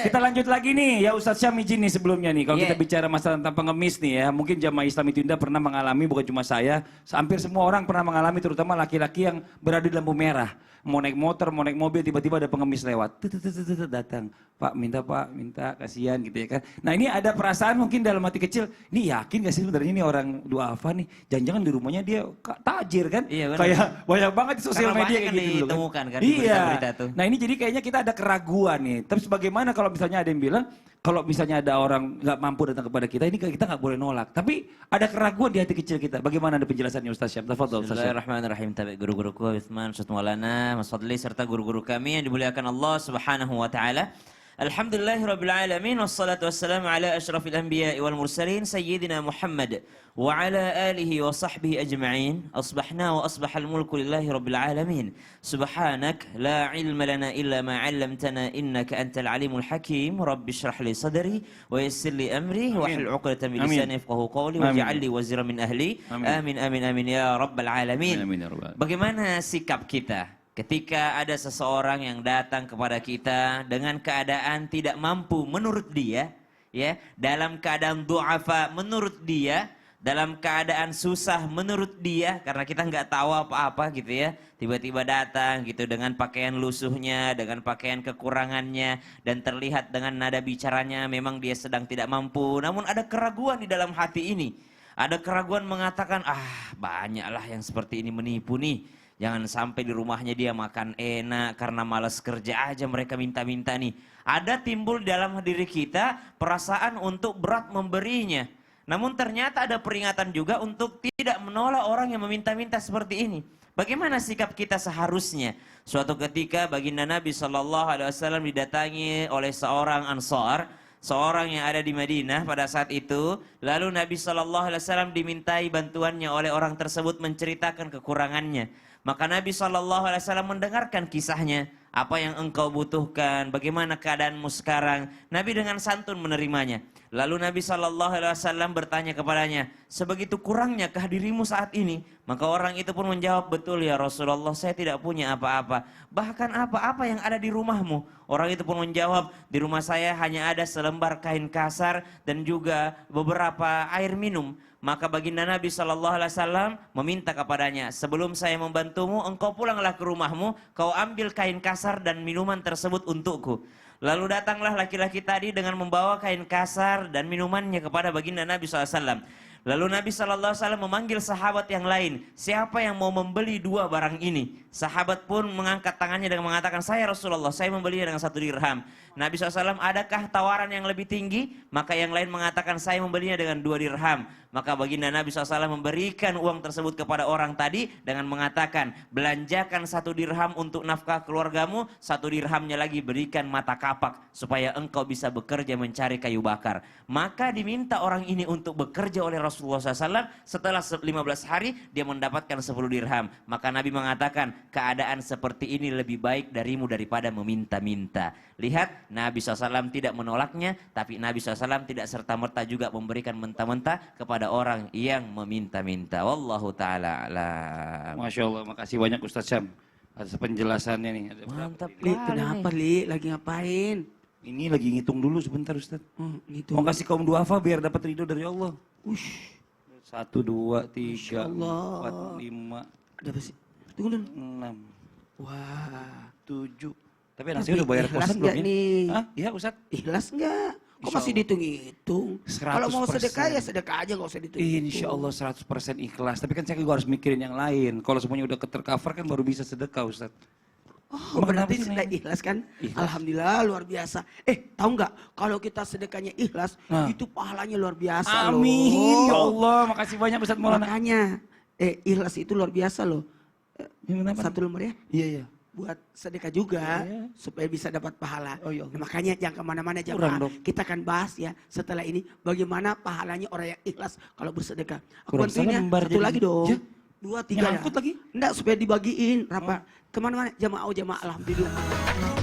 Kita lanjut lagi nih ya Ustadz Syam izin nih sebelumnya nih. Kalau Iya. kita bicara masalah tentang pengemis nih ya. Mungkin jamaah Islam itu Indah pernah mengalami, bukan cuma saya. Hampir semua orang pernah mengalami, terutama laki-laki yang berada di lampu merah. Mau naik motor, mau naik mobil, tiba-tiba ada pengemis lewat. Datang. Pak, minta, kasihan gitu ya kan. Nah ini ada perasaan mungkin dalam hati kecil. Ini yakin gak sih sebenarnya ini orang duafa nih. Jangan-jangan di rumahnya dia tajir kan. Iya, benar. Kayak banyak banget di sosial Karena media banyak kayak kan gitu dulu ditemukan kan di Iya. berita-berita tuh. Nah ini jadi kayaknya kita ada keraguan nih. Tapi bagaimana kalau misalnya ada yang bilang, kalau misalnya ada orang nggak mampu datang kepada kita, ini kita nggak boleh nolak. Tapi ada keraguan di hati kecil kita. Bagaimana ada penjelasannya Ustaz Syam? Tafadhol Ustaz Syam. Bismillahirrahmanirrahim. Tabi guru-guruku Utsman, Ustaz Maulana, Mas Fadli serta guru-guru kami yang dimuliakan Allah Subhanahu wa taala. Alhamdulillahirabbil alamin wassalatu wassalamu ala asyrafil anbiya'i wal mursalin sayyidina Muhammad wa ala alihi wa sahbihi ajma'in. Asbahna wa asbahal mulku lillahi rabbil alamin. Subhanak la ilma lana illa ma 'allamtana innaka antal alimul hakim. Rabbi shrah li sadri wa yassir li amri wahlul 'uqdatam min lisani yafqahu qawli waj'al li wazira min ahli. Amin amin amin ya rabbal alamin. Bagaimana sikap kita ketika ada seseorang yang datang kepada kita dengan keadaan tidak mampu menurut dia, ya, dalam keadaan du'afa menurut dia, dalam keadaan susah menurut dia, karena kita nggak tahu apa-apa gitu ya, tiba-tiba datang gitu dengan pakaian lusuhnya, dengan pakaian kekurangannya, dan terlihat dengan nada bicaranya memang dia sedang tidak mampu, namun ada keraguan di dalam hati ini. Ada keraguan mengatakan, banyaklah yang seperti ini menipu nih. Jangan sampai di rumahnya dia makan enak karena malas kerja aja mereka minta-minta nih. Ada timbul dalam diri kita perasaan untuk berat memberinya. Namun ternyata ada peringatan juga untuk tidak menolak orang yang meminta-minta seperti ini. Bagaimana sikap kita seharusnya? Suatu ketika baginda Nabi SAW didatangi oleh seorang Ansar, seorang yang ada di Madinah pada saat itu. Lalu Nabi SAW dimintai bantuannya oleh orang tersebut menceritakan kekurangannya. Maka Nabi SAW mendengarkan kisahnya. Apa yang engkau butuhkan, bagaimana keadaanmu sekarang. Nabi dengan santun menerimanya. Lalu Nabi SAW bertanya kepadanya, sebegitu kurangnya kah dirimu saat ini? Maka orang itu pun menjawab, betul ya Rasulullah, saya tidak punya apa-apa. Bahkan apa-apa yang ada di rumahmu? Orang itu pun menjawab, di rumah saya hanya ada selembar kain kasar dan juga beberapa air minum. Maka baginda Nabi SAW meminta kepadanya, sebelum saya membantumu, engkau pulanglah ke rumahmu, kau ambil kain kasar dan minuman tersebut untukku. Lalu datanglah laki-laki tadi dengan membawa kain kasar dan minumannya kepada baginda Nabi SAW. Lalu Nabi SAW memanggil sahabat yang lain, siapa yang mau membeli dua barang ini? Sahabat pun mengangkat tangannya dan mengatakan, saya Rasulullah, saya membelinya dengan 1 dirham. Nabi SAW, adakah tawaran yang lebih tinggi? Maka yang lain mengatakan, saya membelinya dengan 2 dirham. Maka baginda Nabi SAW memberikan uang tersebut kepada orang tadi dengan mengatakan, belanjakan 1 dirham untuk nafkah keluargamu, 1 dirhamnya lagi berikan mata kapak supaya engkau bisa bekerja mencari kayu bakar. Maka diminta orang ini untuk bekerja oleh Rasulullah SAW. Setelah 15 hari dia mendapatkan 10 dirham. Maka Nabi mengatakan, keadaan seperti ini lebih baik darimu daripada meminta-minta. Lihat, Nabi SAW tidak menolaknya, tapi Nabi SAW tidak serta-merta juga memberikan mentah-mentah kepada orang yang meminta-minta. Wallahu ta'ala alam. Masya Allah, makasih banyak Ustaz Syam atas penjelasannya nih. Mantap. Li, kenapa Li? Lagi ngapain? Ini lagi ngitung dulu sebentar Ustaz. Gitu. Mau kasih kaum duafa biar dapat ridho dari Allah. Ush, 1, 2, 3, Masya Allah. 4, 5, ada apa sih? Tunggu dulu. 6, Wah, 7. Tapi nasi udah bayar ikhlas kosan nggak belum ya? nih? Hah? Iya Ustaz. ikhlas nggak? Kok Insya masih Allah. dihitung-hitung? Kalau mau 100%. sedekah ya sedekah aja, nggak usah dihitung. Insya Allah 100% ikhlas. Tapi kan saya juga harus mikirin yang lain. Kalau semuanya udah tercover kan baru bisa sedekah Ustaz. Oh, berarti sudah ikhlas kan? Ikhlas. Alhamdulillah, luar biasa. Tahu nggak? Kalau kita sedekahnya ikhlas, itu pahalanya luar biasa loh. Amin. Ya Allah, makasih banyak Ustaz Maulana. Makanya, ikhlas itu luar biasa loh. Kenapa? 1 lembar ya? Iya, iya. Buat sedekah juga, Iya. supaya bisa dapat pahala. Oh, iya. Nah, makanya jangan kemana-mana Kurang, jamaah. Dok. Kita akan bahas ya setelah ini bagaimana pahalanya orang yang ikhlas kalau bersedekah. Aku Kurang bantuin ya, selembar 1 jadi. lagi dong. Ya. 2, 3 ya. Nyangkut lagi? Enggak, supaya dibagiin. Kemana-mana jamaah, jamaah, alhamdulillah.